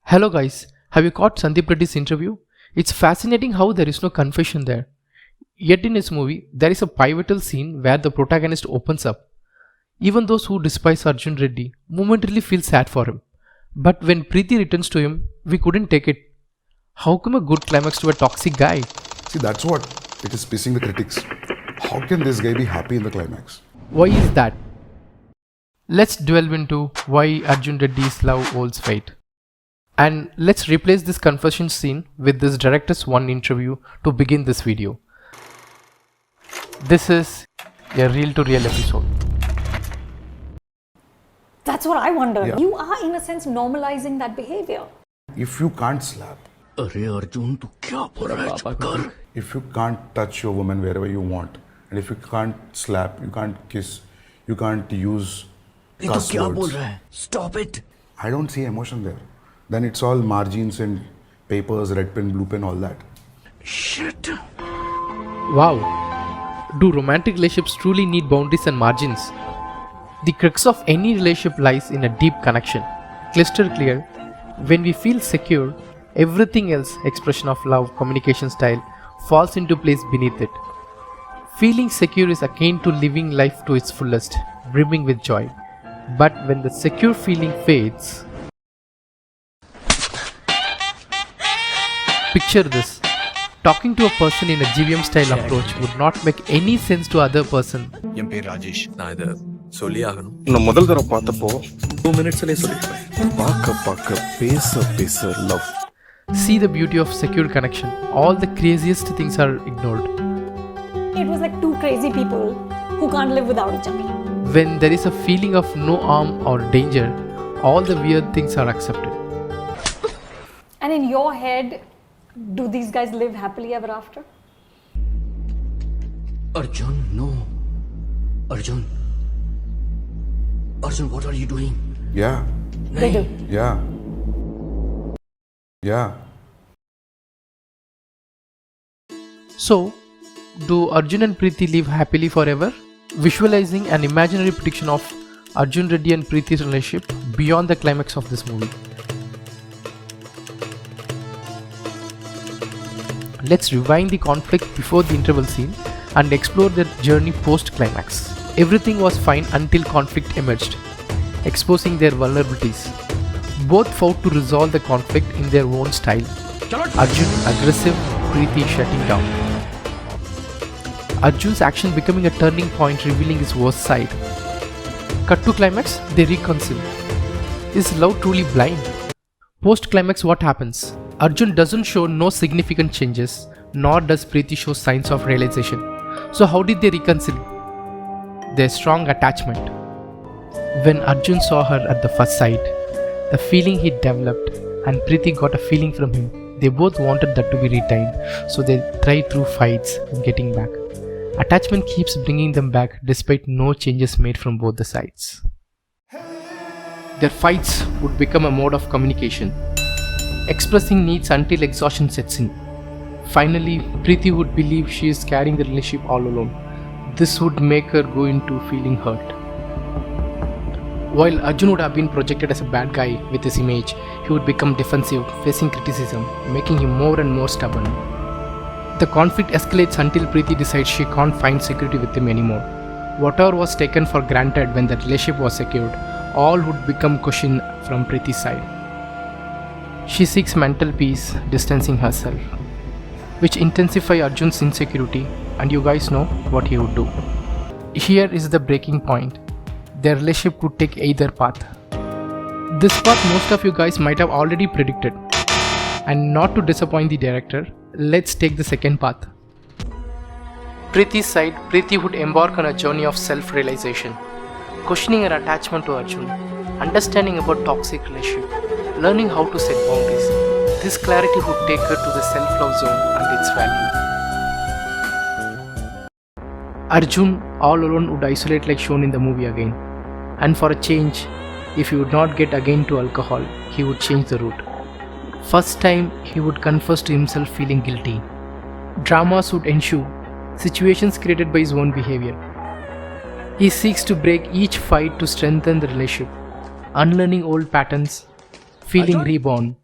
Hello guys, have you caught Sandeep Reddy's interview? It's fascinating how there is no confession there. Yet in his movie, there is a pivotal scene where the protagonist opens up. Even those who despise Arjun Reddy momentarily feel sad for him. But when Preeti returns to him, we couldn't take it. How come a good climax to a toxic guy? See, that's what it is pissing the critics. How can this guy be happy in the climax? Why is that? Let's delve into why Arjun Reddy's love holds fate. And let's replace this confession scene with this director's one interview to begin this video. This is a reel-to-real episode. That's what I wonder. Yeah. You are, in a sense, normalizing that behavior. If you can't slap, अरे अर्जुन तू क्या बोल रहा है चुप कर if you can't touch your woman wherever you want, and if you can't slap, you can't kiss, you can't use ये तू cuss क्या बोल words, रहा है stop it I don't see emotion there. Then it's all margins and papers, red pen, blue pen, all that. Shit Wow. Do romantic relationships truly need boundaries and margins? The crux of any relationship lies in a deep connection. Crystal clear, when we feel secure, everything else, expression of love, communication style, falls into place beneath it. Feeling secure is akin to living life to its fullest, brimming with joy. But when the secure feeling fades, picture this. Talking to a person in a GVM style approach would not make any sense to other person. என் பேர் ராஜேஷ் நான் இதை சொல்லி ஆகணும் நான் முதல் தடவை பார்த்தப்போ 2 மினிட்ஸ்லயே சொல்லிட்டேன் பார்க்க பேச பேச love See the beauty of secure connection. All the craziest things are ignored. It was like two crazy people who can't live without each other. When there is a feeling of no harm or danger, all the weird things are accepted. And in your head, do these guys live happily ever after? Arjun no Arjun Arjun what are you doing Yeah, They do. yeah. Yeah. So, do Arjun and Preeti live happily forever? Visualizing an imaginary prediction of Arjun Reddy and Preeti's relationship beyond the climax of this movie. Let's rewind the conflict before the interval scene and explore their journey post-climax. Everything was fine until conflict emerged, exposing their vulnerabilities. Both fought to resolve the conflict in their own style. Arjun aggressive, Preeti shutting down. Arjun's action becoming a turning point, revealing his worst side. Cut to climax, they reconcile. Is love truly blind? Post-climax, what happens? Arjun doesn't show no significant changes, nor does Preeti show signs of realization. So how did they reconcile? Their strong attachment. When Arjun saw her at the first sight, the feeling he developed and Preeti got a feeling from him, they both wanted that to be retained, so they tried through fights and getting back. Attachment keeps bringing them back despite no changes made from both the sides. Their fights would become a mode of communication, expressing needs until exhaustion sets in. Finally, Preeti would believe she is carrying the relationship all alone. This would make her go into feeling hurt. While Arjun would have been projected as a bad guy with his image, he would become defensive, facing criticism, making him more and more stubborn. The conflict escalates until Preeti decides she can't find security with him anymore. Whatever was taken for granted when the relationship was secured, all would become cushion from Preeti's side. She seeks mental peace, distancing herself, which intensify Arjun's insecurity, and you guys know what he would do. Here is the breaking point. Their relationship could take either path. This path most of you guys might have already predicted. And not to disappoint the director, let's take the second path. Preeti's side, Preeti would embark on a journey of self-realization, questioning her attachment to Arjun, understanding about toxic relationship, learning how to set boundaries. This clarity would take her to the self-love zone and its value. Arjun all alone would isolate like shown in the movie again. And for a change, if he would not get again to alcohol, he would change the route. First time, he would confess to himself feeling guilty. Dramas would ensue, situations created by his own behavior. He seeks to break each fight to strengthen the relationship, unlearning old patterns, feeling reborn,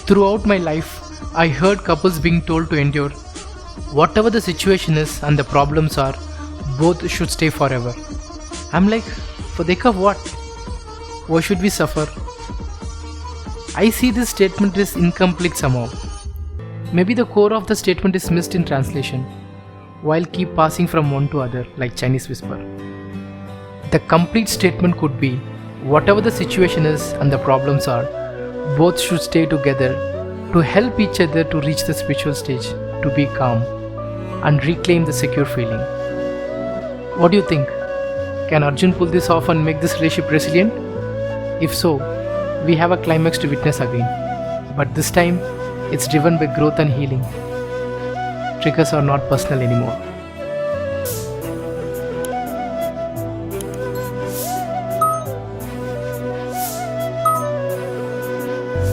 Throughout my life, I heard couples being told to endure. Whatever the situation is and the problems are, both should stay forever. I'm like, for the heck of what? Why should we suffer? I see this statement is incomplete somehow. Maybe the core of the statement is missed in translation, while keep passing from one to other like Chinese whisper. The complete statement could be, whatever the situation is and the problems are, both should stay together to help each other to reach the spiritual stage, to be calm and reclaim the secure feeling. What do you think? Can Arjun pull this off and make this relationship resilient? If so, we have a climax to witness again. But this time, it's driven by growth and healing. Triggers are not personal anymore.